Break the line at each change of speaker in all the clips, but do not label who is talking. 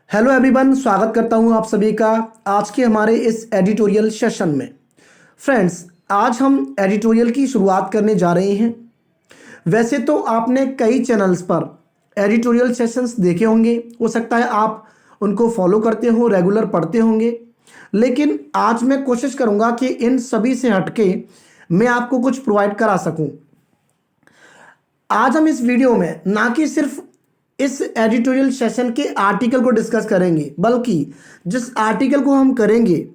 Hello everyone, स्वागत करता हूं आप सभी का आज के हमारे इस एडिटोरियल सेशन में। फ्रेंड्स, आज हम एडिटोरियल की शुरुआत करने जा रहे हैं। वैसे तो आपने कई चैनल्स पर एडिटोरियल सेशंस देखे होंगे, हो सकता है आप उनको फॉलो करते हो, रेगुलर पढ़ते होंगे, लेकिन आज मैं कोशिश करूंगा कि इन सभी से हटके मैं आपको कुछ प्रोवाइड करा सकूं। आज हम इस वीडियो में ना कि सिर्फ इस एडिटोरियल सेशन के आर्टिकल को डिस्कस करेंगे, बल्कि जिस आर्टिकल को हम करेंगे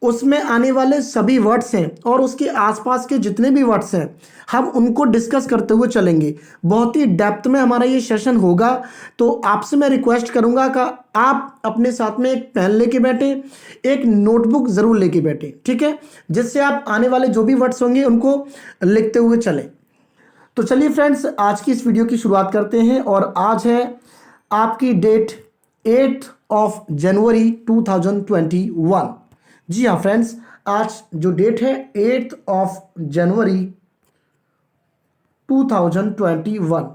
उसमें आने वाले सभी वर्ड्स हैं और उसके आसपास के जितने भी वर्ड्स हैं हम उनको डिस्कस करते हुए चलेंगे। बहुत ही डेप्थ में हमारा ये सेशन होगा, तो आपसे मैं रिक्वेस्ट करूंगा कि आप अपने साथ में एक पेन लेके बैठे, एक नोटबुक ज़रूर लेके बैठे, ठीक है, जिससे आप आने वाले जो भी वर्ड्स होंगे उनको लिखते हुए चलें। तो चलिए फ्रेंड्स, आज की इस वीडियो की शुरुआत करते हैं और आज है आपकी डेट 8 जनवरी 2021। जी हाँ फ्रेंड्स, आज जो डेट है 8 जनवरी 2021,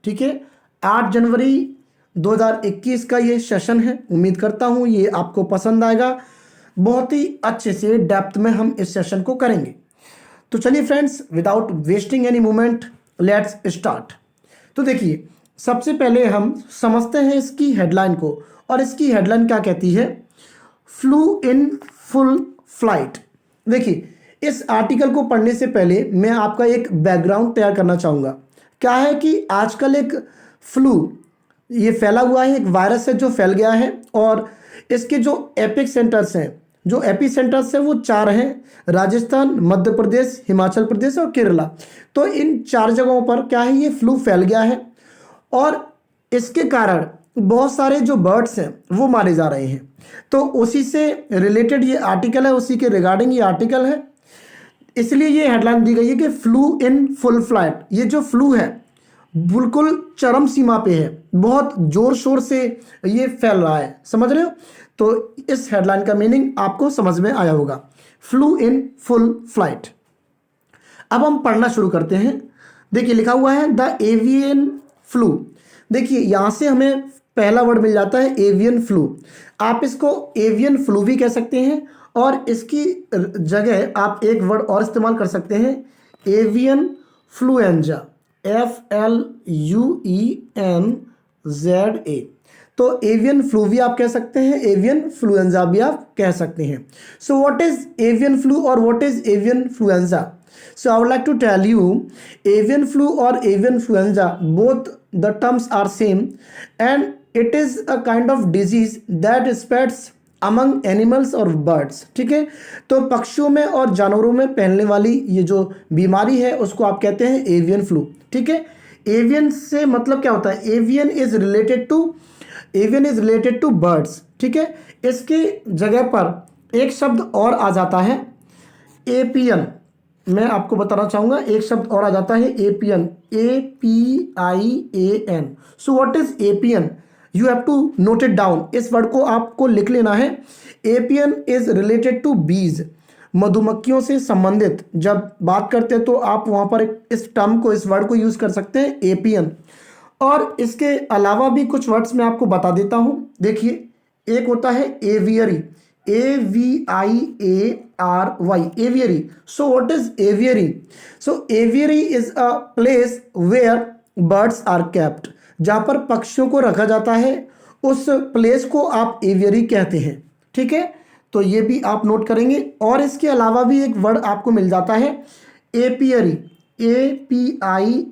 ठीक है। 8 जनवरी 2021 का ये सेशन है। उम्मीद करता हूँ ये आपको पसंद आएगा। बहुत ही अच्छे से डेप्थ में हम इस सेशन को करेंगे। तो चलिए friends, without wasting any moment let's start. तो देखिए, सबसे पहले हम समझते हैं इसकी हेडलाइन को, और इसकी हेडलाइन क्या कहती है? Flu in full flight. देखिए, इस आर्टिकल को पढ़ने से पहले मैं आपका एक बैकग्राउंड तैयार करना चाहूँगा। क्या है कि आजकल एक फ्लू ये फैला हुआ है, एक वायरस है जो फैल गया है, और इसके जो एपिक सेंटर्स हैं, जो एपी सेंटर्स हैं वो 4 हैं: राजस्थान, मध्य प्रदेश, हिमाचल प्रदेश और केरला। तो इन 4 जगहों पर क्या है, ये फ्लू फैल गया है और इसके कारण बहुत सारे जो बर्ड्स हैं वो मारे जा रहे हैं। तो उसी से रिलेटेड ये आर्टिकल है, उसी के रिगार्डिंग ये आर्टिकल है, इसलिए ये हेडलाइन दी गई है कि फ्लू इन फुल फ्लाइट। ये जो फ्लू है बिल्कुल चरम सीमा पे है, बहुत जोर शोर से ये फैल रहा है, समझ रहे हो? तो इस हेडलाइन का मीनिंग आपको समझ में आया होगा, फ्लू इन फुल फ्लाइट। अब हम पढ़ना शुरू करते हैं। देखिए, लिखा हुआ है द एवियन फ्लू। देखिए, यहां से हमें पहला वर्ड मिल जाता है एवियन फ्लू। आप इसको एवियन फ्लू भी कह सकते हैं, और इसकी जगह आप एक वर्ड और इस्तेमाल कर सकते हैं, एवियन फ्लुएंजा, FLUENZA। तो एवियन फ्लू भी आप कह सकते हैं, एवियन फ्लुएंजा भी आप कह सकते हैं। So what is avian flu और what is avian influenza? So I would like to tell you, avian flu or avian influenza, both the terms are same, and it is a kind of disease that spreads among animals or birds। ठीक है, तो पक्षियों में और जानवरों में फैलने वाली ये जो बीमारी है उसको आप कहते हैं एवियन फ्लू। ठीक है, एवियन से मतलब क्या होता है? Avian is related to birds. ठीक है, इसकी जगह पर एक शब्द और आ जाता है, एपियन। मैं आपको बताना चाहूंगा, एक शब्द और आ जाता है, apian, APIAN। So what is apian? You have to note it down. इस वर्ड को आपको लिख लेना है। एपियन इज रिलेटेड टू बीज, मधुमक्खियों से संबंधित जब बात करते हैं तो आप वहां पर इस टर्म को, इस वर्ड को यूज कर सकते हैं, एपियन। और इसके अलावा भी कुछ वर्ड्स मैं आपको बता देता हूं। देखिए, एक होता है aviary, AVIARY, aviary। So what is aviary? So aviary is a place where birds are kept। जहाँ पर पक्षियों को रखा जाता है, उस प्लेस को आप एवियरी कहते हैं। ठीक है, तो ये भी आप नोट करेंगे। और इसके अलावा भी एक वर्ड आपको मिल जाता है, apiary, APIARY,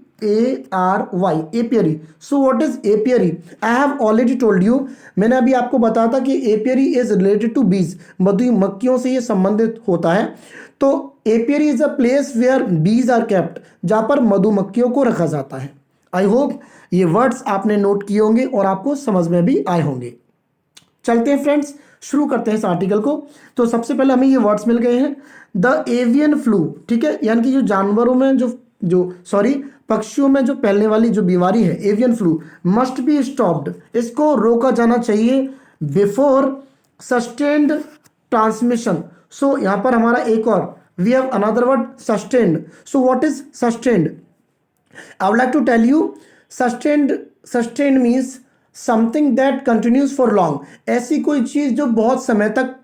apiary. So what is apiary? I have already told you, मैंने अभी आपको बताया था कि एपियरी इज रिलेटेड टू बीज, मधुमक्खियों से ये संबंधित होता है। तो apiary is a place where bees are kept, जहां पर मधुमक्खियों को रखा जाता है। आई होप ये वर्ड्स आपने नोट किए होंगे और आपको समझ में भी आए होंगे। चलते हैं फ्रेंड्स, शुरू करते हैं इस आर्टिकल को। तो सबसे पहले हमें ये वर्ड्स मिल गए हैं, द एवियन फ्लू। ठीक है, यानी कि जो जानवरों में पक्षियों में जो फैलने वाली जो बीमारी है, avian flu, must be stopped, इसको रोका जाना चाहिए, बिफोर सस्टेन्ड ट्रांसमिशन। सो यहां पर हमारा एक और, we have another word, sustained. So what is sustained? I would like to tell you, sustained means something that continues for long, ऐसी कोई चीज़ जो बहुत समय तक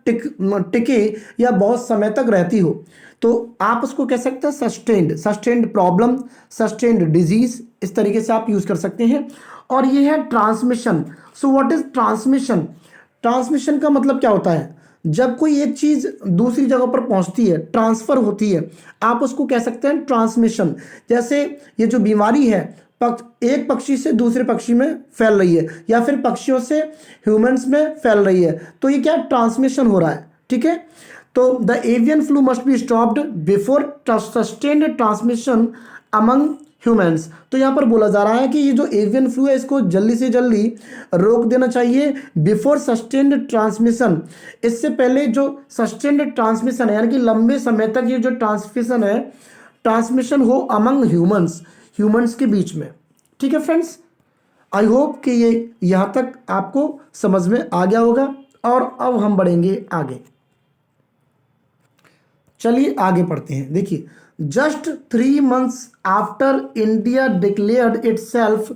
टिके या बहुत समय तक रहती हो, तो आप उसको कह सकते हैं sustained, sustained problem, sustained disease, इस तरीके से आप यूज कर सकते हैं। और ये है transmission. So what is transmission? Transmission का मतलब क्या होता है? जब कोई एक चीज दूसरी जगह पर पहुंचती है, ट्रांसफर होती है, आप उसको कह सकते हैं ट्रांसमिशन। जैसे ये जो बीमारी है एक पक्षी से दूसरे पक्षी में फैल रही है, या फिर पक्षियों से ह्यूमंस में फैल रही है, तो ये क्या ट्रांसमिशन हो रहा है, ठीक है। तो the avian flu must be stopped before sustained transmission among humans. तो यहाँ पर बोला जा रहा है कि ये जो एवियन फ्लू है इसको जल्दी से जल्दी रोक देना चाहिए बिफोर सस्टेन्ड ट्रांसमिशन, इससे पहले जो सस्टेन्ड ट्रांसमिशन है यानी कि लंबे समय तक ये जो ट्रांसमिशन है, ट्रांसमिशन हो अमंग ह्यूमंस, ह्यूमंस के बीच में। ठीक है फ्रेंड्स, आई होप कि ये यहाँ तक आपको समझ में आ गया होगा। और अब हम बढ़ेंगे आगे, चलिए आगे पढ़ते हैं। देखिए, just 3 months after India declared itself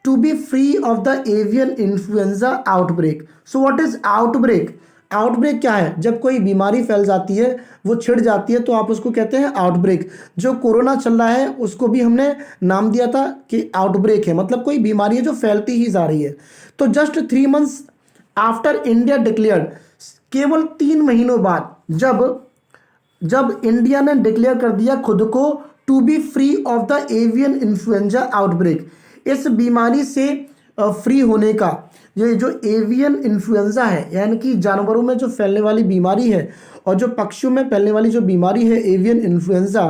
to be free of the avian influenza outbreak. So what is outbreak? Outbreak क्या है? जब कोई बीमारी फैल जाती है, वो छिड़ जाती है, तो आप उसको कहते हैं आउटब्रेक। जो कोरोना चल रहा है उसको भी हमने नाम दिया था कि आउटब्रेक है, मतलब कोई बीमारी है जो फैलती ही जा रही है। तो just 3 months after India declared, केवल 3 महीनों बाद जब इंडिया ने डिक्लेयर कर दिया खुद को to be free of the avian influenza outbreak, इस बीमारी से फ्री होने का, ये जो एवियन इन्फ्लुएंजा है यानी कि जानवरों में जो फैलने वाली बीमारी है और जो पक्षियों में फैलने वाली जो बीमारी है एवियन इन्फ्लुएंजा,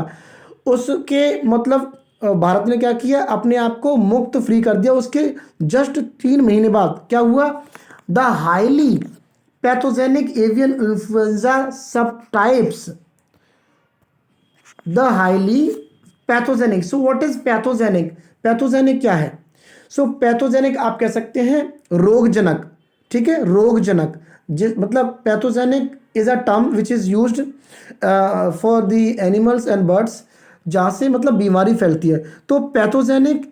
उसके मतलब भारत ने क्या किया, अपने आप को मुक्त फ्री कर दिया। उसके जस्ट 3 महीने बाद क्या हुआ, the highly pathogenic avian influenza subtypes, the highly pathogenic. So what is pathogenic? Pathogenic क्या है? सो पैथोजेनिक आप कह सकते हैं रोगजनक, ठीक है, रोगजनक। मतलब pathogenic is a term which is used for the animals and birds, जहाँ से मतलब बीमारी फैलती है। तो पैथोजेनिक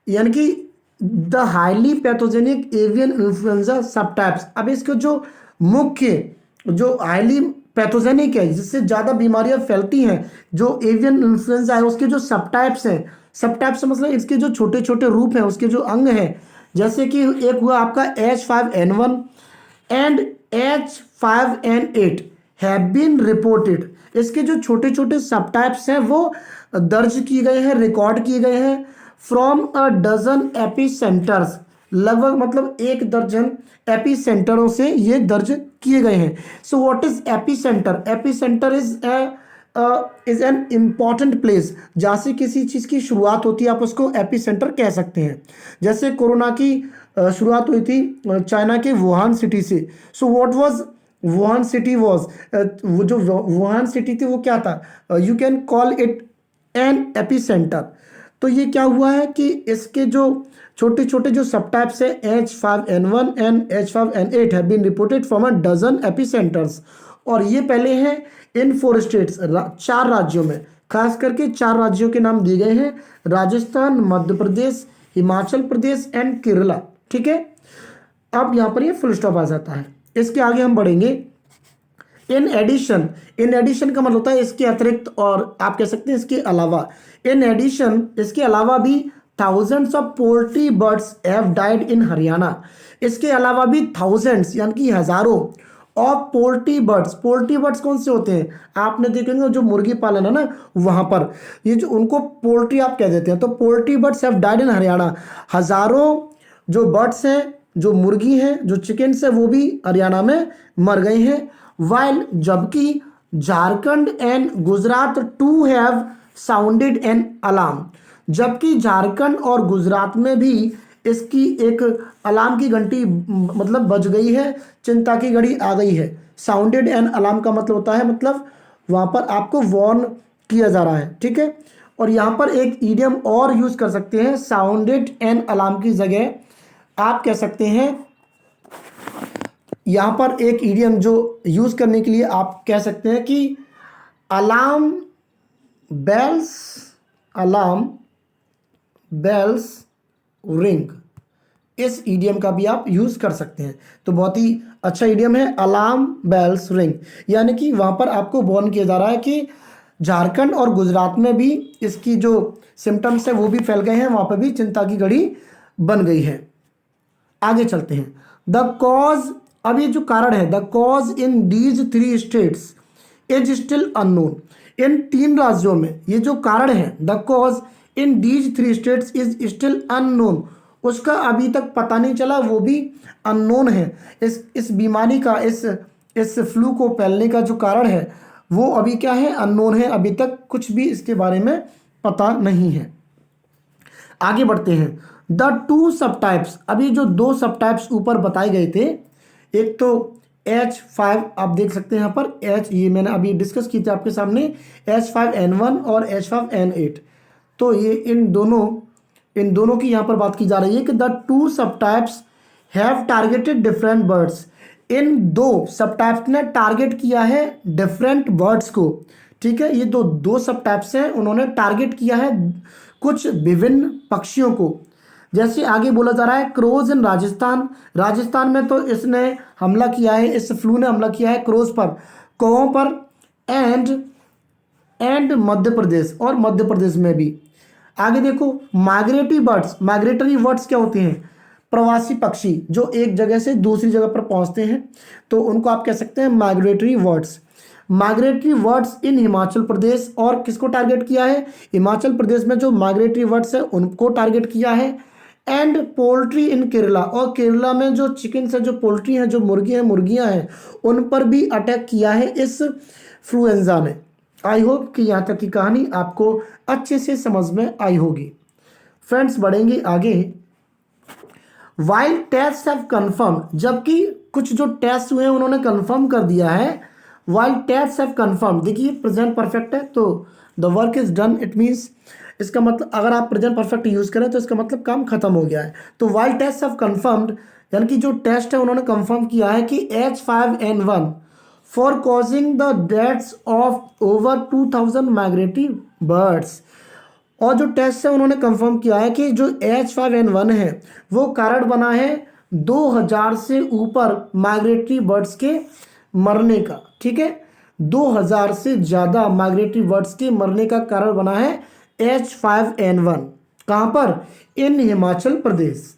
यानी कि the highly pathogenic avian influenza सब टाइप्स। अब इसके जो मुख्य, जो हाईली पैथोजेनिक है जिससे ज़्यादा बीमारियां फैलती हैं, जो एवियन इन्फ्लुएंजा है, उसके जो सब टाइप्स हैं, सब टाइप्स मतलब इसके जो छोटे छोटे रूप हैं, उसके जो अंग हैं, जैसे कि एक हुआ आपका H5N1 and H5N8 have been reported. इसके जो छोटे छोटे सब टाइप्स हैं वो दर्ज किए गए हैं, रिकॉर्ड किए गए हैं from a dozen epicentres, लगभग मतलब 1 दर्जन एपी सेंटरों से ये दर्ज किए गए हैं। So what is AP centre? AP centre is an important place, जहाँ से किसी चीज़ की शुरुआत होती है, आप उसको एपी सेंटर कह सकते हैं। जैसे कोरोना की शुरुआत हुई थी चाइना के वुहान सिटी से। So what was Wuhan city was, वो जो वुहान सिटी थी वो क्या था, you can call it an AP centre. तो ये क्या हुआ है कि इसके जो छोटे छोटे जो सब टाइप्स है H5N1 and H5N8 have been reported from a dozen epicentres, और ये पहले हैं इन 4 स्टेट्स, 4 राज्यों में, खास करके 4 राज्यों के नाम दिए गए हैं, राजस्थान, मध्य प्रदेश, हिमाचल प्रदेश एंड केरला। ठीक है, अब यहाँ पर ये फुल स्टॉप आ जाता है। इसके आगे हम बढ़ेंगे। इन एडिशन, इन एडिशन का मतलब होता है इसके अतिरिक्त, और आप कह सकते हैं इसके अलावा। इन एडिशन, इसके अलावा भी thousands of poultry birds have died in Haryana. इसके अलावा भी थाउजेंड्स यानी कि हजारों of poultry birds, poultry birds कौन से होते हैं, आपने देखेंगे जो मुर्गी पालन है ना, वहां पर ये जो उनको पोल्ट्री आप कह देते हैं। तो poultry birds have died in Haryana, हजारों जो बर्ड्स हैं, जो मुर्गी हैं, जो चिकन्स हैं, वो भी हरियाणा में मर गए हैं। वाइल, जबकि Jharkhand and Gujarat too have sounded an alarm, जबकि झारखंड और गुजरात में भी इसकी एक अलार्म की घंटी मतलब बज गई है, चिंता की घड़ी आ गई है। साउंडेड एन अलार्म का मतलब होता है मतलब वहां पर आपको वार्न किया जा रहा है। ठीक है, और यहाँ पर एक ईडियम और यूज कर सकते हैं, साउंडेड एन अलार्म की जगह आप कह सकते हैं, यहाँ पर एक ईडियम जो यूज करने के लिए आप कह सकते हैं कि alarm bells, alarm bells ring, इस ईडियम का भी आप यूज़ कर सकते हैं। तो बहुत ही अच्छा ईडियम है, अलार्म बेल्स रिंग, यानी कि वहाँ पर आपको वार्न किया जा रहा है कि झारखंड और गुजरात में भी इसकी जो सिम्टम्स है वो भी फैल गए हैं, वहाँ पर भी चिंता की घड़ी बन गई है। आगे चलते हैं। द कॉज, अब ये जो कारण है, the cause in these 3 states is still unknown. इन 3 राज्यों में ये जो कारण है, the cause in these 3 states is still unknown, उसका अभी तक पता नहीं चला, वो भी अननोन है। इस बीमारी का, इस फ्लू को फैलने का जो कारण है वो अभी क्या है, अननोन है, अभी तक कुछ भी इसके बारे में पता नहीं है। आगे बढ़ते हैं। द 2 सब टाइप्स, अभी जो 2 सब टाइप्स ऊपर बताए गए थे, एक तो H5, आप देख सकते हैं यहाँ पर H, ये मैंने अभी डिस्कस की थी आपके सामने, H5N1 और H5N8। तो ये इन दोनों की यहाँ पर बात की जा रही है कि the 2 subtypes have targeted different birds. इन 2 सब टाइप्स ने टारगेट किया है डिफरेंट बर्ड्स को, ठीक है। ये दो सब टाइप्स हैं, उन्होंने टारगेट किया है कुछ विभिन्न पक्षियों को। जैसे आगे बोला जा रहा है क्रोज इन राजस्थान, राजस्थान में तो इसने हमला किया है, इस फ्लू ने हमला किया है क्रोज पर, कौओं पर, एंड मध्य प्रदेश, और मध्य प्रदेश में भी। आगे देखो माइग्रेटरी बर्ड्स, माइग्रेटरी बर्ड्स क्या होते हैं, प्रवासी पक्षी जो एक जगह से दूसरी जगह पर पहुंचते हैं, तो उनको आप कह सकते हैं माइग्रेटरी बर्ड्स। माइग्रेटरी बर्ड्स इन हिमाचल प्रदेश, और किसको टारगेट किया है, हिमाचल प्रदेश में जो माइग्रेटरी बर्ड्स है उनको टारगेट किया है। एंड पोल्ट्री इन केरला, और केरला में जो चिकन्स है, जो पोल्ट्री हैं, जो मुर्गी हैं, मुर्गियां हैं, उन पर भी अटैक किया है इस फ्लूएंजा ने। आई होप कि यहाँ तक की कहानी आपको अच्छे से समझ में आई होगी। फ्रेंड्स बढ़ेंगे आगे। वाइल टेस्ट हैव कंफर्म, जबकि कुछ जो टेस्ट हुए हैं उन्होंने कंफर्म कर दिया है। वाइल टेस्ट हैव कंफर्म, देखिए प्रेजेंट परफेक्ट है तो the work is done, it means इसका मतलब अगर आप प्रेजेंट परफेक्ट यूज करें तो इसका मतलब काम खत्म हो गया है। तो वाइल टेस्ट हैव कंफर्म्ड, यानी कि जो टेस्ट है उन्होंने कंफर्म किया है कि H5N1 for causing the deaths of over 2000 migratory birds. और जो टेस्ट है उन्होंने कंफर्म किया है कि जो H5N1 है वो कारण बना है 2000 से ऊपर माइग्रेटरी बर्ड्स के मरने का, ठीक है। 2000 से ज़्यादा माइग्रेटरी बर्ड्स के मरने का कारण बना है H5N1। कहाँ पर, इन हिमाचल प्रदेश।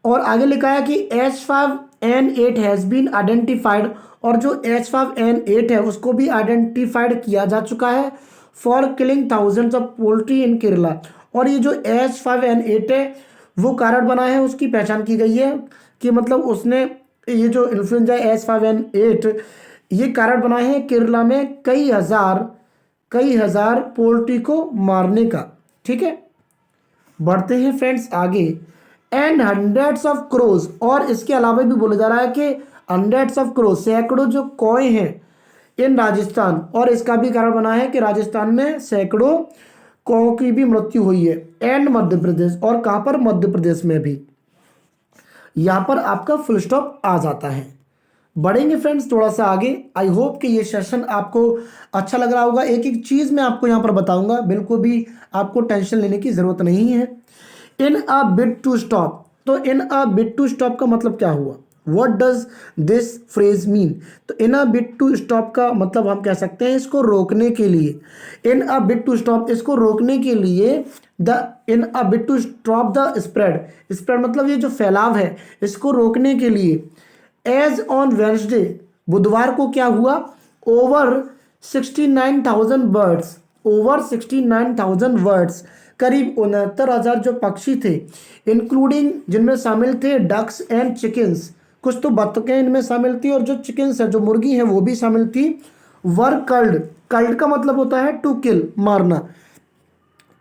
और आगे लिखा है कि H5N8 हैज़ बीन आइडेंटिफाइड, और जो H5N8 है उसको भी आइडेंटिफाइड किया जा चुका है for killing thousands of poultry in Kerala. और ये जो H5N8 है वो कारण बना है, उसकी पहचान की गई है कि मतलब उसने ये जो इन्फ्लुएंजा H5N8 ये कारण बना है केरला में कई हजार पोल्ट्री को मारने का, ठीक है। बढ़ते हैं फ्रेंड्स आगे। एंड हंड्रेड्स ऑफ क्रोज, और इसके अलावा भी बोला जा रहा है कि हंड्रेड्स ऑफ क्रोज, सैकड़ों जो कौए हैं इन राजस्थान, और इसका भी कारण बना है कि राजस्थान में सैकड़ों कौओं की भी मृत्यु हुई है। एंड मध्य प्रदेश, और कहाँ पर, मध्य प्रदेश में भी। यहाँ पर आपका फुल स्टॉप आ जाता है। बढ़ेंगे फ्रेंड्स थोड़ा सा आगे। आई होप कि ये सेशन आपको अच्छा लग रहा होगा। एक एक चीज़ मैं आपको यहाँ पर बताऊंगा, बिल्कुल भी आपको टेंशन लेने की ज़रूरत नहीं है। इन अ बिट टू स्टॉप, तो इन अ बिट टू स्टॉप का मतलब क्या हुआ, what does this phrase mean. तो इन अ बिट टू स्टॉप का मतलब हम कह सकते हैं इसको रोकने के लिए। In a bid to stop, इसको रोकने के लिए, in a bid to stop the spread, spread मतलब ये जो फैलाव है इसको रोकने के लिए। एज ऑन वेंसडे, बुधवार को क्या हुआ, ओवर 69,000 बर्ड्स, ओवर 69,000 बर्ड्स, करीब 69,000 जो पक्षी थे, इंक्लूडिंग जिनमें शामिल थे डक्स एंड चिकन्स, कुछ तो बतखें इनमें शामिल थी और जो चिकन्स है, जो मुर्गी है वो भी शामिल थी। वर कल्ड, कल्ड का मतलब होता है टू किल, मारना।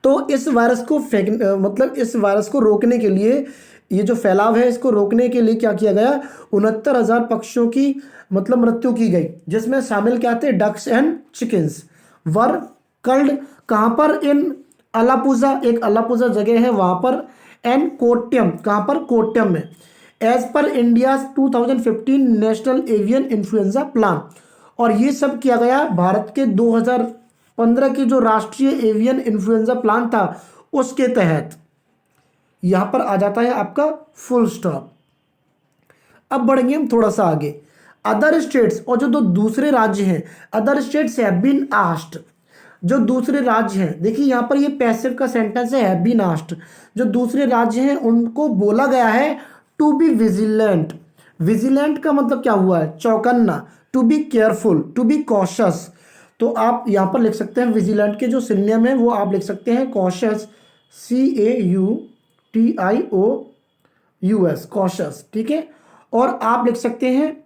तो इस वायरस को मतलब इस वायरस को रोकने के लिए, ये जो फैलाव है इसको रोकने के लिए क्या किया गया, 69,000 पक्षियों की मतलब मृत्यु की गई, जिसमें शामिल क्या थे, ducks and chickens. Were culled कहाँ पर, इन अलापुजा, एक अलापुजा जगह है वहाँ पर। एंड कोट्यम, कहाँ पर, कोट्यम में। As per India 2015 national avian influenza plan, और ये सब किया गया भारत के 2015 की जो राष्ट्रीय एवियन इन्फ्लुएंजा प्लान था उसके तहत। यहाँ पर आ जाता है आपका फुल स्टॉप। अब बढ़ेंगे हम थोड़ा सा आगे। अदर स्टेट्स, और जो दो दूसरे राज्य हैं, other states have been asked, जो दूसरे राज्य हैं, देखिए यहाँ पर ये पैसिव का सेंटेंस है, हैव बीन आस्क्ड, जो दूसरे राज्य हैं उनको बोला गया है टू बी विजिलेंट। विजिलेंट का मतलब क्या हुआ है? चौकन्ना। To be careful, to be cautious. तो आप यहाँ पर लिख सकते हैं विजिलेंट के जो सिनोनिम है वो आप लिख सकते हैं कॉशस, CAUTIOUS, कॉशस, ठीक है। और आप लिख सकते हैं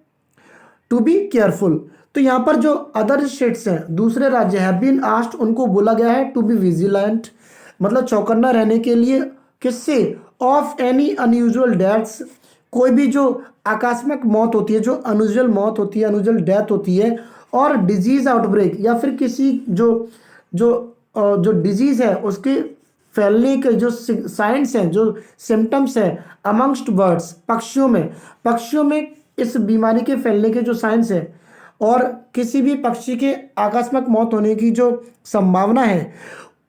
टू बी केयरफुल। तो यहाँ पर जो अदर स्टेट्स हैं, दूसरे राज्य हैव बीन आस्क्ड, उनको बोला गया है टू बी विजिलेंट, मतलब चौकन्ना रहने के लिए। किससे? ऑफ एनी अनयूजुअल डेथ्स, कोई भी जो आकस्मिक मौत होती है, जो अनयूजुअल मौत होती है, अनयूजुअल डेथ होती है, और डिजीज आउटब्रेक, या फिर किसी जो जो डिजीज है उसके फैलने के जो साइंस हैं, जो सिम्टम्स हैं अमंगस्ट बर्ड्स, पक्षियों में इस बीमारी के फैलने के जो साइंस है, और किसी भी पक्षी के आकस्मिक मौत होने की जो संभावना है,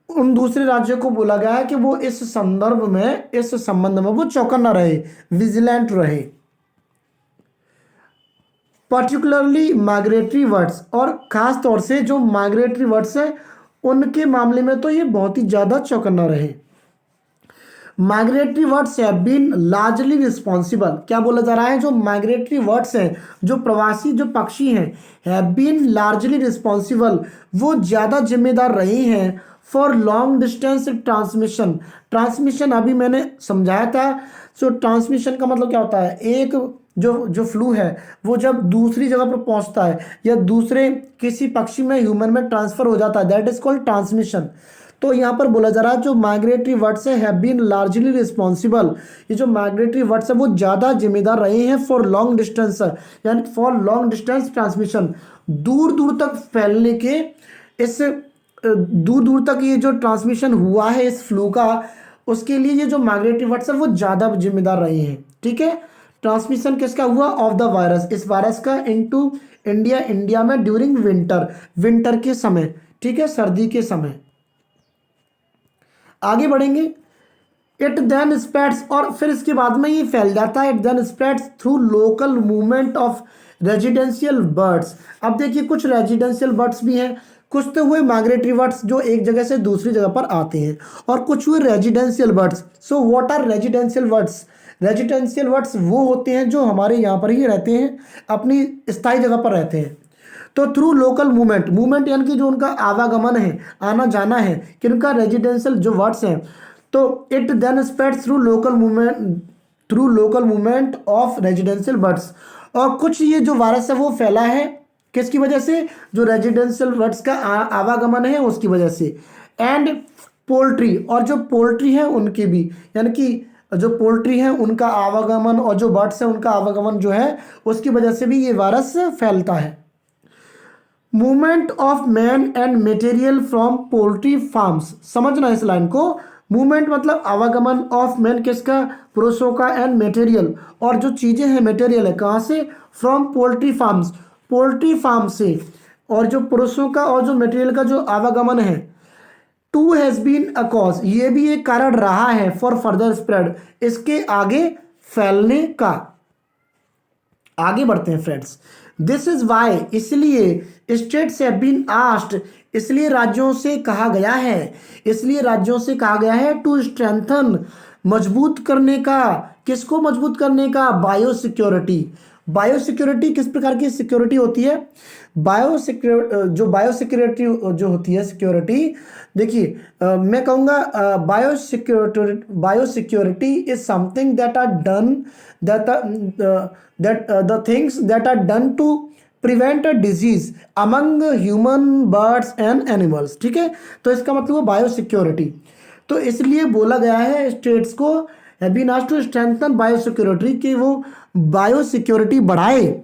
उन दूसरे राज्यों को बोला गया है कि वो इस संदर्भ में, इस संबंध में वो चौकन्ना रहे, विजिलेंट रहे। पर्टिकुलरली माइग्रेटरी बर्ड्स, और खास तौर से जो माइग्रेटरी बर्ड्स हैं उनके मामले में तो ये बहुत ही ज़्यादा चौकन्ना रहे। Migratory birds have been largely responsible, क्या बोला जा रहा है? जो माइग्रेटरी बर्ड्स हैं, जो प्रवासी जो पक्षी हैं, हैव बीन लार्जली रिस्पॉन्सिबल, वो ज़्यादा जिम्मेदार रहे हैं फॉर लॉन्ग डिस्टेंस ट्रांसमिशन अभी मैंने समझाया था। सो ट्रांसमिशन का मतलब क्या होता है? एक जो फ्लू है वो जब दूसरी जगह पर पहुंचता है या दूसरे किसी पक्षी में, ह्यूमन में ट्रांसफर हो जाता है, दैट इज कॉल्ड ट्रांसमिशन। तो यहाँ पर बोला जा रहा है जो माइग्रेटरी बर्ड्स है हैव बीन लार्जली रिस्पॉन्सिबल, ये जो माइग्रेटरी बर्ड्स है वो ज़्यादा जिम्मेदार रहे हैं फॉर लॉन्ग डिस्टेंस, यानी फॉर लॉन्ग डिस्टेंस ट्रांसमिशन, दूर दूर तक फैलने के, इस दूर दूर तक ये जो ट्रांसमिशन हुआ है इस फ्लू का, उसके लिए ये जो माइग्रेटरी बर्ड्स है वो ज़्यादा जिम्मेदार रहे हैं, ठीक है। ट्रांसमिशन किसका हुआ? ऑफ द वायरस, इस वायरस का इनटू इंडिया में ड्यूरिंग विंटर के समय, ठीक है, सर्दी के समय। आगे बढ़ेंगे। इट देन स्प्रेड्स, और फिर इसके बाद में ये फैल जाता है, it then spreads through local movement of residential birds. अब देखिए कुछ रेजिडेंशियल बर्ड्स भी हैं, कुछ तो हुए माइग्रेटरी बर्ड्स जो एक जगह से दूसरी जगह पर आते हैं, और कुछ हुए residential birds. So what are residential birds? Residential birds वो होते हैं जो हमारे यहाँ पर ही रहते हैं, अपनी स्थायी जगह पर रहते हैं। तो थ्रू लोकल मूवमेंट यानी कि जो उनका आवागमन है, आना जाना है, कि उनका रेजिडेंशियल जो वर्ड्स हैं, तो it then spreads through local movement of residential birds. और कुछ ये जो वायरस है वो फैला है किसकी वजह से? जो रेजिडेंशियल बर्ड्स का आवागमन है उसकी वजह से। एंड पोल्ट्री, और जो पोल्ट्री है उनके भी, यानी कि जो पोल्ट्री है उनका आवागमन, और जो बर्ड्स है उनका आवागमन जो है उसकी वजह से भी ये वायरस फैलता है। Movement of man and material from poultry farms, समझना इस लाइन को। मूवमेंट मतलब आवागमन, ऑफ मैन किसका? पुरुषों का, एंड मटेरियल, और जो चीज़ें हैं मटेरियल है कहाँ से? फ्रॉम पोल्ट्री फार्म से, और जो पुरुषों का और जो मटेरियल का जो आवागमन है, too has been a cause, ये भी एक कारण रहा है फॉर फर्दर स्प्रेड, इसके आगे फैलने का। आगे बढ़ते हैं फ्रेंड्स। दिस इज वाई, इसलिए स्टेट्स हैव बीन आस्क्ड, इसलिए राज्यों से कहा गया है टू स्ट्रेंथन, मजबूत करने का। किसको मजबूत करने का? बायोसिक्योरिटी किस प्रकार की सिक्योरिटी होती है? बायोसिक्योरिटी जो होती है सिक्योरिटी, देखिए मैं कहूँगा biosecurity is something that are done the things that are done to prevent a disease among human, birds and animals, ठीक है। तो इसका मतलब है बायोसिक्योरिटी। तो इसलिए बोला गया है स्टेट्स को have been asked to strengthen biosecurity, कि वो बायोसिक्योरिटी बढ़ाए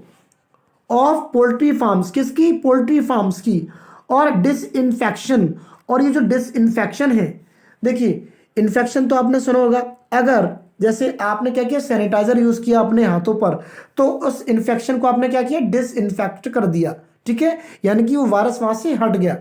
ऑफ पोल्ट्री फार्म्स, किसकी? पोल्ट्री फार्म्स की। और डिसइंफेक्शन, और ये जो डिसइंफेक्शन है, देखिए इन्फेक्शन तो आपने सुना होगा, अगर जैसे आपने क्या किया, सैनिटाइजर यूज किया अपने हाथों पर, तो उस इन्फेक्शन को आपने क्या किया? डिसइंफेक्ट कर दिया, ठीक है, यानी कि वो वायरस वहां से हट गया।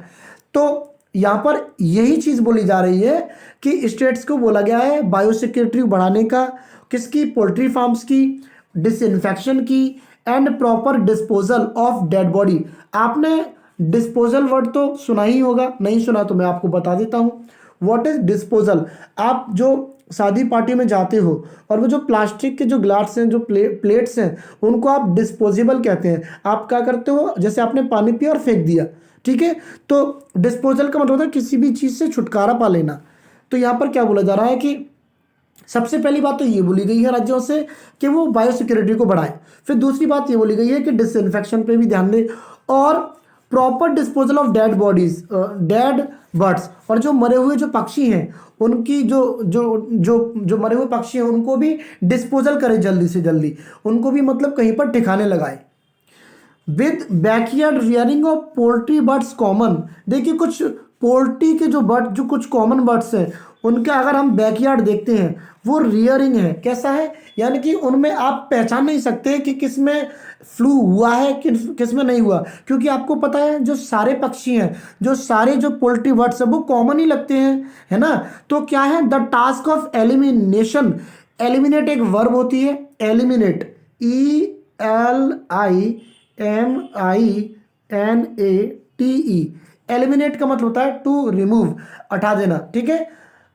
तो यहाँ पर यही चीज़ बोली जा रही है कि स्टेट्स को बोला गया है बायोसिक्योरिटी बढ़ाने का, किसकी, पोल्ट्री फार्म्स की, डिसइंफेक्शन की, and proper disposal of dead body. आपने डिस्पोजल वर्ड तो सुना ही होगा, नहीं सुना तो मैं आपको बता देता हूँ। What is disposal? आप जो शादी पार्टी में जाते हो और वो जो प्लास्टिक के जो ग्लास हैं, जो प्लेट्स हैं, उनको आप डिस्पोजेबल कहते हैं। आप क्या करते हो, जैसे आपने पानी पिया और फेंक दिया, ठीक है, तो डिस्पोजल का मतलब होता है किसी भी चीज़ से छुटकारा पा लेना। तो यहाँ पर क्या बोला जा रहा है कि सबसे पहली बात तो ये बोली गई है राज्यों से कि वो बायोसिक्योरिटी को बढ़ाएं। फिर दूसरी बात ये बोली गई है कि डिसइंफेक्शन पे भी ध्यान दें, और proper disposal of dead bodies, dead birds, और जो मरे हुए जो पक्षी हैं उनकी जो जो जो जो मरे हुए पक्षी हैं उनको भी डिस्पोजल करें जल्दी से जल्दी, उनको भी मतलब कहीं पर ठिकाने लगाए। With backyard rearing of poultry birds common. देखिए कुछ पोल्ट्री के जो बर्ड, जो कुछ कॉमन बर्ड्स हैं, उनका अगर हम बैकयार्ड देखते हैं वो रियरिंग है। कैसा है? यानी कि उनमें आप पहचान नहीं सकते कि किस में फ्लू हुआ है किस में नहीं हुआ, क्योंकि आपको पता है जो सारे पक्षी हैं, जो सारे जो पोल्ट्री बर्ड्स हैं वो कॉमन ही लगते हैं, है ना। तो क्या है, the task of elimination. Eliminate एक वर्ब होती है, एलिमिनेट, ELIMINATE। एलिमिनेट का मतलब होता है टू रिमूव, हटा देना, ठीक है।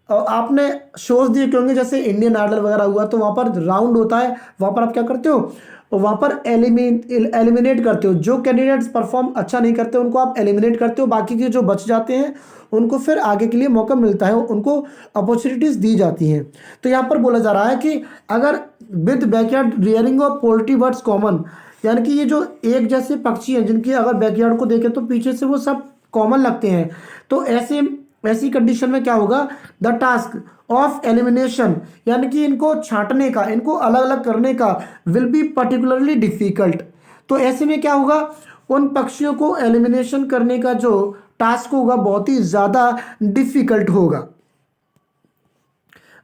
और आपने शोज दिए होंगे, जैसे इंडियन आइडल वगैरह हुआ तो वहाँ पर राउंड होता है, वहाँ पर आप क्या करते हो, वहाँ पर एलिमिनेट करते हो। जो कैंडिडेट्स परफॉर्म अच्छा नहीं करते उनको आप एलिमिनेट करते हो, बाकी के जो बच जाते हैं उनको फिर आगे के लिए मौका मिलता है, उनको अपॉर्चुनिटीज़ दी जाती हैं। तो यहाँ पर बोला जा रहा है कि अगर with backyard rearing of poultry birds common, यानी कि ये जो एक जैसे पक्षी हैं जिनकी अगर बैकयार्ड को देखें तो पीछे से वो सब कॉमन लगते हैं, तो ऐसी कंडीशन में क्या होगा, द टास्क ऑफ एलिमिनेशन, यानी कि इनको छांटने का, इनको अलग अलग करने का, विल बी पर्टिकुलरली डिफिकल्ट। तो ऐसे में क्या होगा, उन पक्षियों को एलिमिनेशन करने का जो टास्क होगा बहुत ही ज़्यादा डिफिकल्ट होगा।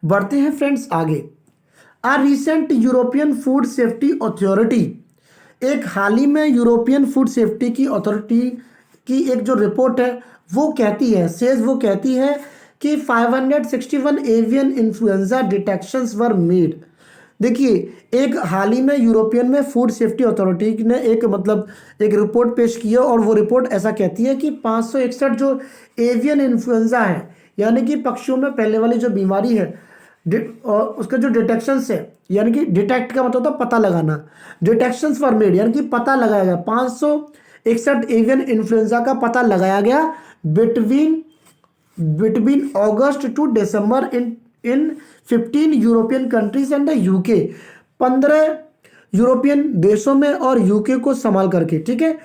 बढ़ते हैं फ्रेंड्स आगे। A recent European food safety authority, एक हाल ही में यूरोपियन फूड सेफ्टी की अथॉरिटी की एक जो रिपोर्ट है वो कहती है कि 561 avian influenza detections were made. देखिए एक हाल ही में यूरोपियन में फूड सेफ्टी अथॉरिटी ने एक रिपोर्ट पेश की है, और वो रिपोर्ट ऐसा कहती है कि 561 जो एवियन इन्फ्लुएंजा है, यानी कि पक्षियों में फैलने वाली जो बीमारी है, और उसका जो डिटेक्शंस है, यानी कि डिटेक्ट का मतलब होता है पता लगाना, डिटेक्शंस वर मेड यानी कि पता लगाया गया, 561 एवियन इन्फ्लुएंजा का पता लगाया गया between August to December in 15 European countries and the UK. 15 European देशों में और यूके को संभाल करके, ठीक है,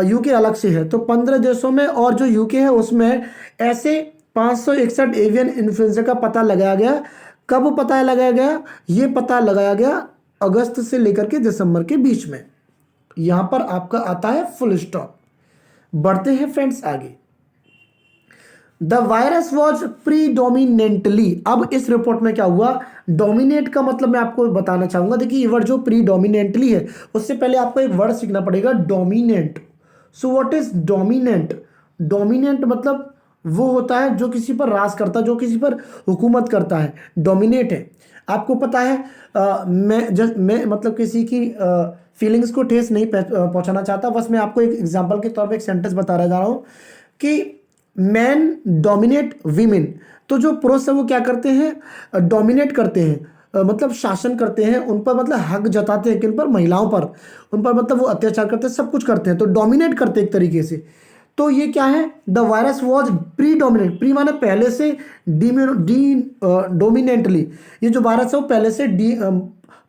यूके अलग से है, तो 15 देशों में और जो यूके है उसमें ऐसे 561 एवियन इन्फ्लुएंजा का पता लगाया गया। कब पता लगाया गया? ये पता लगाया गया अगस्त से लेकर के दिसंबर के बीच में। यहां पर आपका आता है फुल स्टॉप। बढ़ते हैं फ्रेंड्स आगे। द वायरस वॉज प्रीडोमिनेंटली, अब इस रिपोर्ट में क्या हुआ, डोमिनेट का मतलब मैं आपको बताना चाहूंगा। देखिए ये वर्ड जो प्रीडोमिनेंटली है, उससे पहले आपको एक वर्ड सीखना पड़ेगा, dominant. So what is dominant? Dominant मतलब वो होता है जो किसी पर राज करता है, जो किसी पर हुकूमत करता है, डोमिनेट है। आपको पता है मैं मतलब किसी की फीलिंग्स को ठेस नहीं पहुंचाना चाहता, बस मैं आपको एक एग्जांपल के तौर पे एक सेंटेंस बता रहा जा रहा हूँ कि मैन डोमिनेट वीमेन। तो जो पुरुष है वो क्या करते हैं, डोमिनेट करते हैं, मतलब शासन करते हैं, उन पर मतलब हक जताते हैं, किन पर, महिलाओं पर, उन पर मतलब वो अत्याचार करते हैं, सब कुछ करते हैं, तो डोमिनेट करते हैं एक तरीके से। तो ये क्या है, the virus was pre dominant, pre माने पहले से, डोमिनेंटली, ये जो वायरस है वो पहले से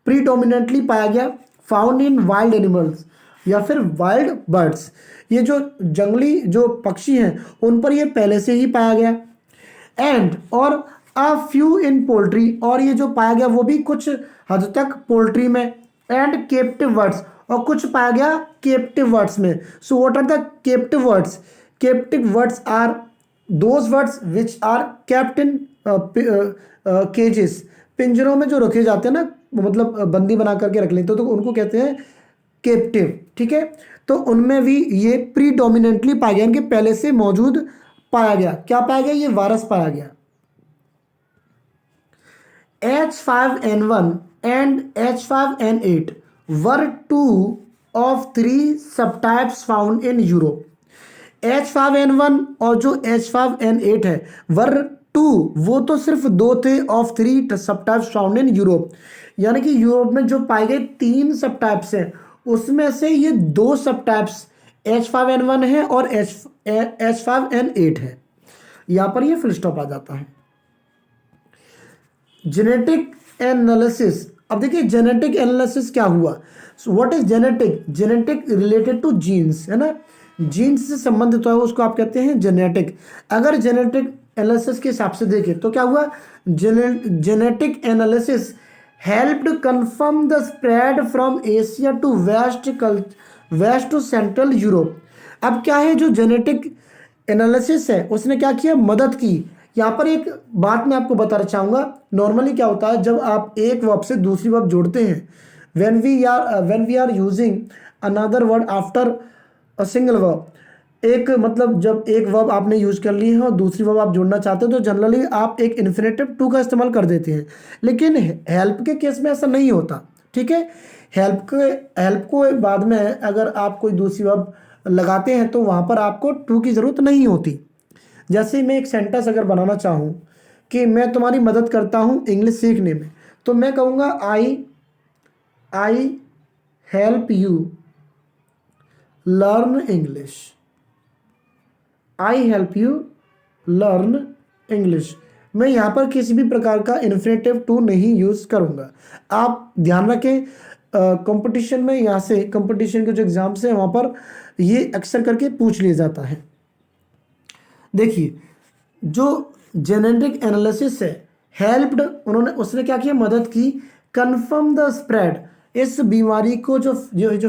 प्री डोमिनेंटली पाया गया, फाउंड इन वाइल्ड एनिमल्स या फिर वाइल्ड बर्ड्स। ये जो जंगली जो पक्षी हैं उन पर ये पहले से ही पाया गया। एंड और अ फ्यू इन पोल्ट्री, और ये जो पाया गया वो भी कुछ हद तक पोल्ट्री में। एंड केप्टिव बर्ड्स, और कुछ पाया गया केप्टिव बर्ड्स में। So what are the captive birds? Captive birds are those birds which are kept in cages, पिंजरों में जो रखे जाते हैं ना, मतलब बंदी बना करके रख लेते हो, तो उनको कहते हैं केप्टिव, ठीक है। तो उनमें भी ये प्रीडोमिनेंटली पाया गया, इनके पहले से मौजूद पाया गया। क्या पाया गया? ये वायरस पाया गया। H5N1 and H5N8 were two of three subtypes found in Europe. H5N1 और जो H5N8 है वर टू, वो तो सिर्फ दो थे of three subtypes found in Europe, यानी कि यूरोप में जो पाए गए तीन सबटाइप्स हैं उसमें से ये दो सबटाइप्स H5N1 है और H5N8 है। यहां पर ये फुल स्टॉप आ जाता है। Genetic analysis. अब देखिए जेनेटिक एनालिसिस क्या हुआ। What is genetic? Genetic related to genes, है ना, जीन्स से संबंधित है उसको आप कहते हैं जेनेटिक। अगर जेनेटिक एनालिसिस के हिसाब से देखें तो क्या हुआ, genetic analysis helped confirm the spread from Asia to west to central Europe. अब क्या है, जो जेनेटिक एनालिसिस है उसने क्या किया, मदद की। यहाँ पर एक बात मैं आपको बताना चाहूँगा। नॉर्मली क्या होता है, जब आप एक वर्ब से दूसरी वर्ब जोड़ते हैं, when we are using another word after a single verb, एक मतलब जब एक वर्ब आपने यूज कर ली है और दूसरी वर्ब आप जोड़ना चाहते हो तो जनरली आप एक इन्फिनेटिव टू का इस्तेमाल कर देते हैं, लेकिन हेल्प के केस में ऐसा नहीं होता। ठीक है, हेल्प को बाद में अगर आप कोई दूसरी वर्ब लगाते हैं तो वहाँ पर आपको टू की ज़रूरत नहीं होती। जैसे मैं एक सेंटेंस अगर बनाना चाहूँ कि मैं तुम्हारी मदद करता हूँ इंग्लिश सीखने में, तो मैं कहूँगा I help you learn English. I help you learn English. मैं यहाँ पर किसी भी प्रकार का इन्फिनेटिव टू नहीं यूज़ करूँगा। आप ध्यान रखें, कंपटीशन में यहाँ से कंपटीशन के जो एग्ज़ाम्स हैं वहाँ पर ये अक्सर करके पूछ लिया जाता है। देखिए जो जेनेटिक एनालिसिस है हेल्प्ड, उसने क्या किया, मदद की कंफर्म द स्प्रेड, इस बीमारी को जो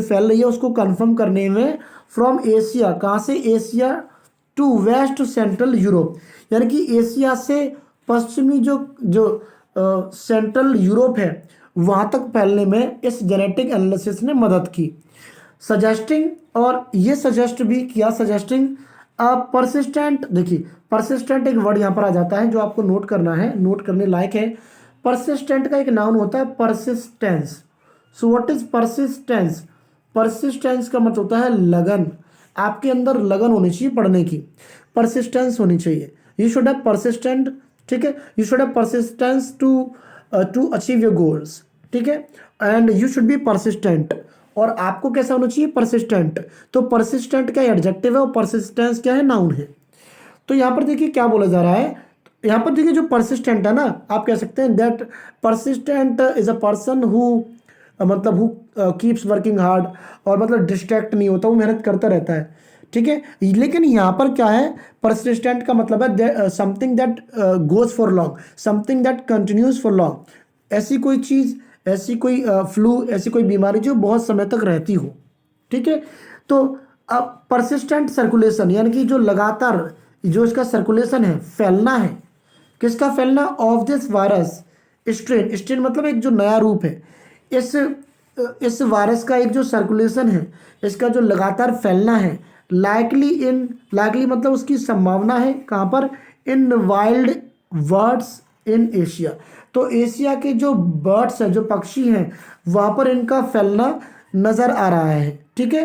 फैल रही है उसको कंफर्म करने में फ्रॉम एशिया, कहाँ से, Asia to west to central Europe, यानी कि एशिया से पश्चिमी जो सेंट्रल यूरोप है वहाँ तक फैलने में इस जेनेटिक एनालिसिस ने मदद की। सजेस्टिंग, और ये सजेस्ट भी किया, सजेस्टिंग परसिस्टेंट। देखिए परसिस्टेंट एक वर्ड यहाँ पर आ जाता है जो आपको नोट करना है, नोट करने लायक है। परसिस्टेंट का एक नाउन होता है persistence. So what is persistence? Persistence का मतलब होता है लगन। आपके अंदर लगन होनी चाहिए पढ़ने की, परसिस्टेंस होनी चाहिए। यू शुड हैव परसिस्टेंट, ठीक है, you should have persistence to achieve your goals, ठीक है, and you should be persistent. और आपको कैसा होना चाहिए, परसिस्टेंट। तो परसिस्टेंट क्या एडजेक्टिव है और परसिस्टेंस क्या है, नाउन है। तो यहाँ पर देखिए क्या बोला जा रहा है, यहाँ पर देखिए जो परसिस्टेंट है ना, आप कह सकते हैं that persistent is a person who मतलब हु कीप्स वर्किंग हार्ड, और मतलब डिस्ट्रैक्ट नहीं होता, वो मेहनत करता रहता है। ठीक है, लेकिन यहाँ पर क्या है, परसिस्टेंट का मतलब है something that goes for long, something that continues for long. ऐसी कोई चीज़, ऐसी कोई फ्लू, ऐसी कोई बीमारी जो बहुत समय तक रहती हो। ठीक है, तो अब परसिस्टेंट सर्कुलेशन यानी कि जो लगातार जो इसका सर्कुलेशन है, फैलना है, किसका फैलना, of this virus strain. Strain मतलब एक जो नया रूप है, इस वायरस का एक जो सर्कुलेशन है, इसका जो लगातार फैलना है, लाइकली मतलब उसकी संभावना है, कहाँ पर, इन वाइल्ड बर्ड्स इन एशिया। तो एशिया के जो बर्ड्स हैं, जो पक्षी हैं, वहाँ पर इनका फैलना नज़र आ रहा है। ठीक है,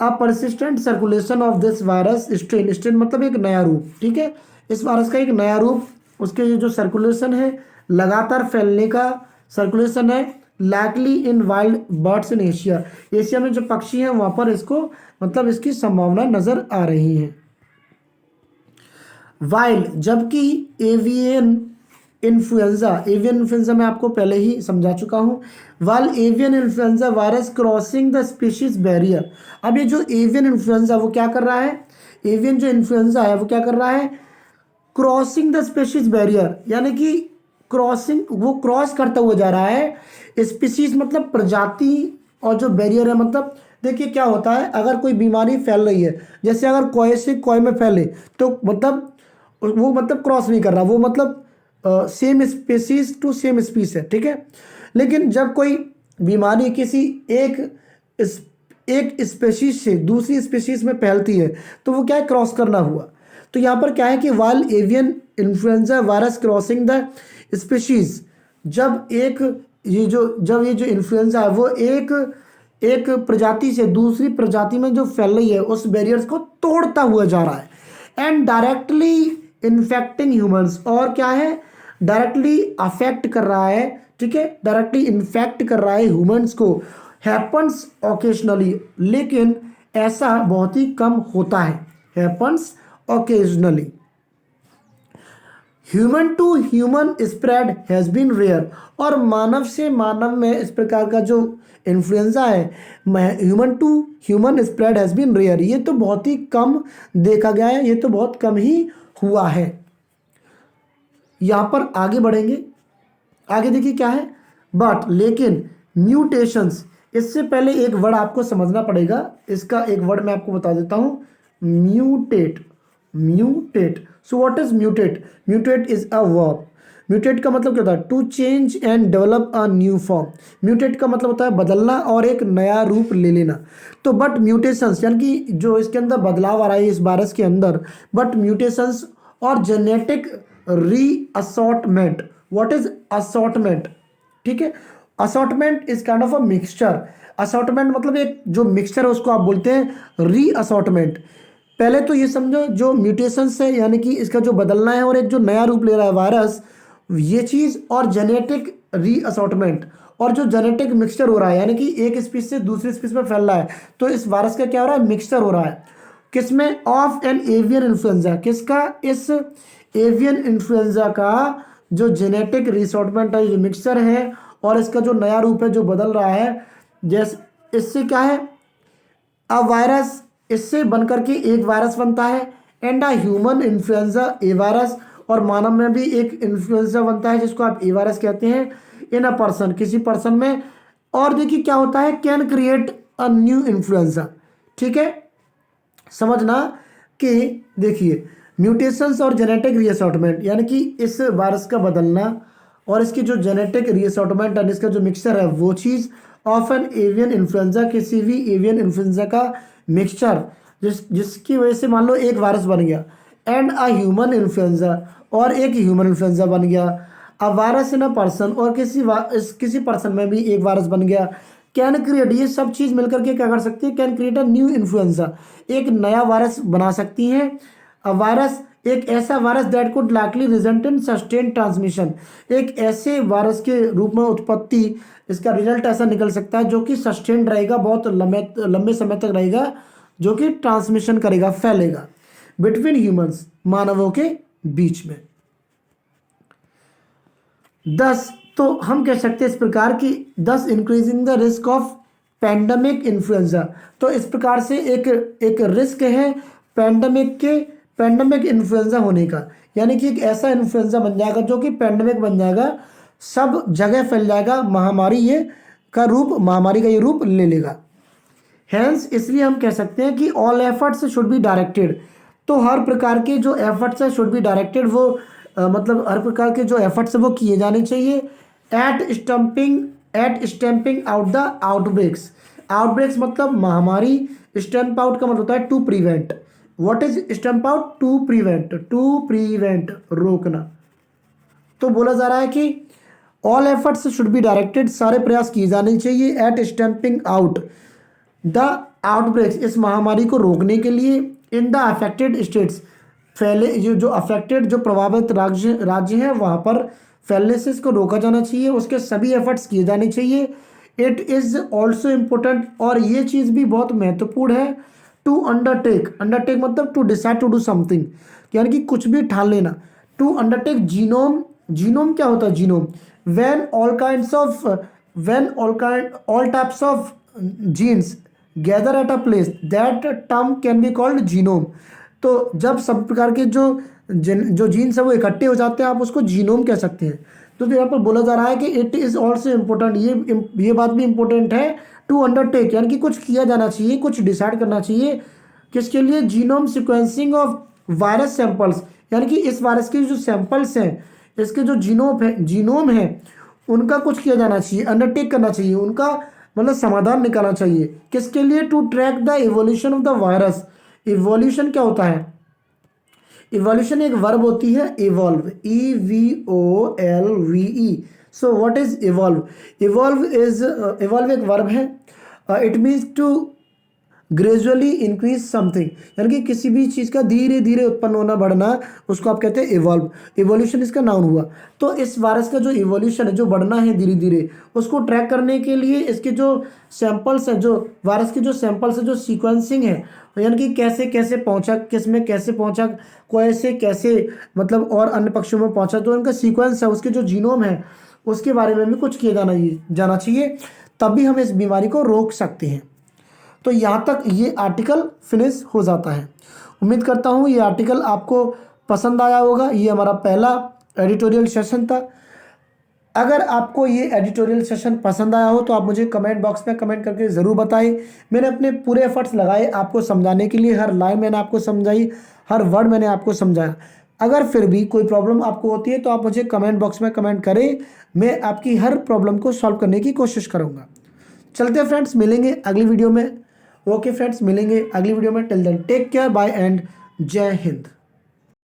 अ persistent circulation of this virus strain. Strain मतलब एक नया रूप, ठीक है, इस वायरस का एक नया रूप, उसके जो सर्कुलेशन है, लगातार फैलने का सर्कुलेशन है, likely in wild birds in Asia. Asia में जो पक्षी हैं वहाँ पर इसको मतलब इसकी संभावना नज़र आ रही है। वाइल, जबकि एवियन इन्फ्लुएंजा मैं आपको पहले ही समझा चुका हूँ। While avian influenza virus crossing the species barrier. अब ये जो एवियन इन्फ्लुएंजा वो क्या कर रहा है, एवियन जो इन्फ्लुएंजा है वो क्या कर रहा है, क्रॉसिंग द स्पीशीज बैरियर, यानी कि क्रॉसिंग, वो क्रॉस करता हुआ जा रहा है। स्पीशीज मतलब प्रजाति, और जो बैरियर है मतलब, देखिए क्या होता है, अगर कोई बीमारी फैल रही है, जैसे अगर कोए से कोए में फैले तो मतलब वो मतलब क्रॉस नहीं कर रहा, वो मतलब सेम स्पीसीज टू सेम स्पीस है। ठीक है, लेकिन जब कोई बीमारी किसी एक स्पेशीज से दूसरी स्पेशीज में फैलती है तो वो क्या है, क्रॉस करना हुआ। तो यहाँ पर क्या है कि while avian influenza virus crossing the species, जब ये जो इन्फ्लुएंजा है वो एक एक प्रजाति से दूसरी प्रजाति में जो फैल रही है उस बैरियर्स को तोड़ता हुआ जा रहा है एंड डायरेक्टली इन्फेक्टिंग ह्यूमंस, और क्या है डायरेक्टली अफेक्ट कर रहा है, ठीक है, डायरेक्टली इन्फेक्ट कर रहा है ह्यूमंस को, हैपन्स ओकेजनली, लेकिन ऐसा बहुत ही कम होता है, happens occasionally. Human to human spread has been rare, और मानव से मानव में इस प्रकार का जो इन्फ्लुएंजा है human to human spread has been rare, ये तो बहुत ही कम देखा गया है, ये तो बहुत कम ही हुआ है। यहाँ पर आगे बढ़ेंगे, आगे देखिए क्या है, बट लेकिन म्यूटेशंस, इससे पहले एक वर्ड आपको समझना पड़ेगा, इसका एक वर्ड मैं आपको बता देता हूँ, mutate, mutate. So what is mutate? Mutate is a verb. Mutate का मतलब क्या होता है? To change and develop a new form. Mutate का मतलब होता है बदलना और एक नया रूप ले लेना। तो बट म्यूटेशंस यानी कि जो इसके अंदर बदलाव आ रहा है इस वायरस के अंदर, बट म्यूटेशंस और genetic reassortment. What is assortment? ठीक है, assortment is kind of a mixture. Assortment मतलब एक जो मिक्सचर है उसको आप बोलते हैं रीअसॉर्टमेंट। पहले तो ये समझो जो म्यूटेशंस है यानी कि इसका जो बदलना है और एक जो नया रूप ले रहा है वायरस, ये चीज़, और जेनेटिक रीअसॉर्टमेंट, और जो जेनेटिक मिक्सचर हो रहा है यानी कि एक स्पीस से दूसरी स्पीस में फैल रहा है, तो इस वायरस का क्या हो रहा है? मिक्सचर हो रहा है। किसमें? Of an avian influenza. किसका? इस एवियन इन्फ्लुएंजा का जो जेनेटिक रीअसॉर्टमेंट है, जो मिक्सचर है, और इसका जो नया रूप है जो बदल रहा है, जैसे इससे क्या है, अ वायरस, इससे बनकर के एक वायरस बनता है, and a human influenza A virus, और मानव में भी एक इन्फ्लुएंजा बनता है जिसको आप ए वायरस कहते हैं, इन अ पर्सन, किसी पर्सन में। और देखिए क्या होता है, can create a new influenza. ठीक है, समझना कि देखिए म्यूटेशंस और जेनेटिक रीअसॉर्टमेंट यानी कि इस वायरस का बदलना और इसकी जो जेनेटिक रीअसॉर्टमेंट है, इसका जो मिक्सचर है, वो चीज़ ऑफ एन एवियन इन्फ्लुएंजा, किसी भी एवियन इन्फ्लुएंजा का मिक्सचर, जिसकी वजह से मान लो एक वायरस बन गया, एंड अ ह्यूमन इन्फ्लुएंजा, और एक ह्यूमन इन्फ्लुएंजा बन गया, a virus in a person, और किसी पर्सन में भी एक वायरस बन गया, कैन क्रिएट, ये सब चीज़ मिलकर के क्या कर सकती है? Can create a new influenza, एक नया वायरस बना सकती हैं। अ वायरस, एक ऐसा virus that could likely result in sustain transmission, एक ऐसे वायरस के रूप में उत्पत्ति, इसका रिजल्ट ऐसा निकल सकता है जो कि सस्टेन रहेगा, बहुत लंबे समय तक रहेगा, जो कि ट्रांसमिशन करेगा, फैलेगा बिटवीन ह्यूमंस, मानवों के बीच में। 10, तो हम कह सकते हैं इस प्रकार की 10 increasing the risk of pandemic influenza. तो इस प्रकार से एक रिस्क है पैंडमिक इन्फ्लुएंजा होने का, यानी कि एक ऐसा इन्फ्लुएंजा बन जाएगा जो कि पैंडमिक बन जाएगा, सब जगह फैल जाएगा, महामारी का ये रूप ले लेगा। हैंस इसलिए हम कह सकते हैं कि all efforts should be directed. तो हर प्रकार के जो एफर्ट्स है शुड बी डायरेक्टेड, वो मतलब हर प्रकार के जो एफर्ट्स है वो किए जाने चाहिए at stamping out the outbreaks. Outbreaks मतलब महामारी, स्टैंप आउट का मतलब होता है to prevent. What is stamp out? To prevent, रोकना। तो बोला जा रहा है कि all efforts should be directed, सारे प्रयास किए जाने चाहिए at stamping out the outbreaks, इस महामारी को रोकने के लिए, इन द अफेक्टेड स्टेट्स, फैले जो अफेक्टेड जो प्रभावित राज्य हैं वहाँ पर फैलने से इसको रोका जाना चाहिए, उसके सभी एफर्ट्स किए जाने चाहिए। इट इज़ ऑल्सो इम्पोर्टेंट, और ये चीज़ भी बहुत महत्वपूर्ण है, टू अंडरटेक मतलब to decide to do something, यानी कि कुछ भी ठान लेना। टू अंडरटेक जीनोम क्या होता है? Genome when all types of genes gather at a place, that term can be called genome। तो जब सब प्रकार के जो जीन्स है वो इकट्ठे हो जाते हैं, आप उसको जीनोम कह सकते हैं। तो यहाँ पर बोला जा रहा है कि इट इज़ ऑल्सो इम्पोर्टेंट, ये बात भी इम्पोर्टेंट है, टू अंडरटेक यानी कि कुछ किया जाना चाहिए, कुछ डिसाइड करना चाहिए, किसके लिए? Genome sequencing of virus samples, यानी कि इस वायरस के जो सैंपल्स हैं, इसके जो जीनोम है उनका कुछ किया जाना चाहिए, अंडरटेक करना चाहिए, उनका मतलब समाधान निकालना चाहिए। किसके लिए? To track the evolution of the virus. Evolution क्या होता है? इवोल्यूशन एक वर्ब होती है, evolve, EVOLVE। So what is evolve? Evolve एक वर्ब है। It means to gradually increase something, यानी कि किसी भी चीज़ का धीरे धीरे उत्पन्न होना, बढ़ना, उसको आप कहते हैं इवॉल्व। इवोल्यूशन इसका नाउन हुआ। तो इस वायरस का जो इवोल्यूशन है, जो बढ़ना है धीरे धीरे, उसको ट्रैक करने के लिए इसके जो सैंपल्स हैं, जो वायरस के जो सैंपल्स है, जो सीक्वेंसिंग है, यानी कि कैसे कैसे पहुंचा, किस में कैसे पहुंचा, कैसे कैसे मतलब और अन्य पक्षियों में पहुंचा, जो उनका सीक्वेंस है, उसके जो जीनोम है, उसके बारे में भी कुछ किया जाना चाहिए, तभी हम इस बीमारी को रोक सकते हैं। तो यहाँ तक ये आर्टिकल फिनिश हो जाता है। उम्मीद करता हूँ ये आर्टिकल आपको पसंद आया होगा। ये हमारा पहला एडिटोरियल सेशन था। अगर आपको ये एडिटोरियल सेशन पसंद आया हो तो आप मुझे कमेंट बॉक्स में कमेंट करके ज़रूर बताएं। मैंने अपने पूरे एफर्ट्स लगाए आपको समझाने के लिए, हर लाइन मैंने आपको समझाई, हर वर्ड मैंने आपको समझाया। अगर फिर भी कोई प्रॉब्लम आपको होती है तो आप मुझे कमेंट बॉक्स में कमेंट करें, मैं आपकी हर प्रॉब्लम को सॉल्व करने की कोशिश करूँगा। चलते हैं फ्रेंड्स, मिलेंगे अगली वीडियो में। ओके फ्रेंड्स, मिलेंगे अगली वीडियो में। Till then take care, bye and जय हिंद।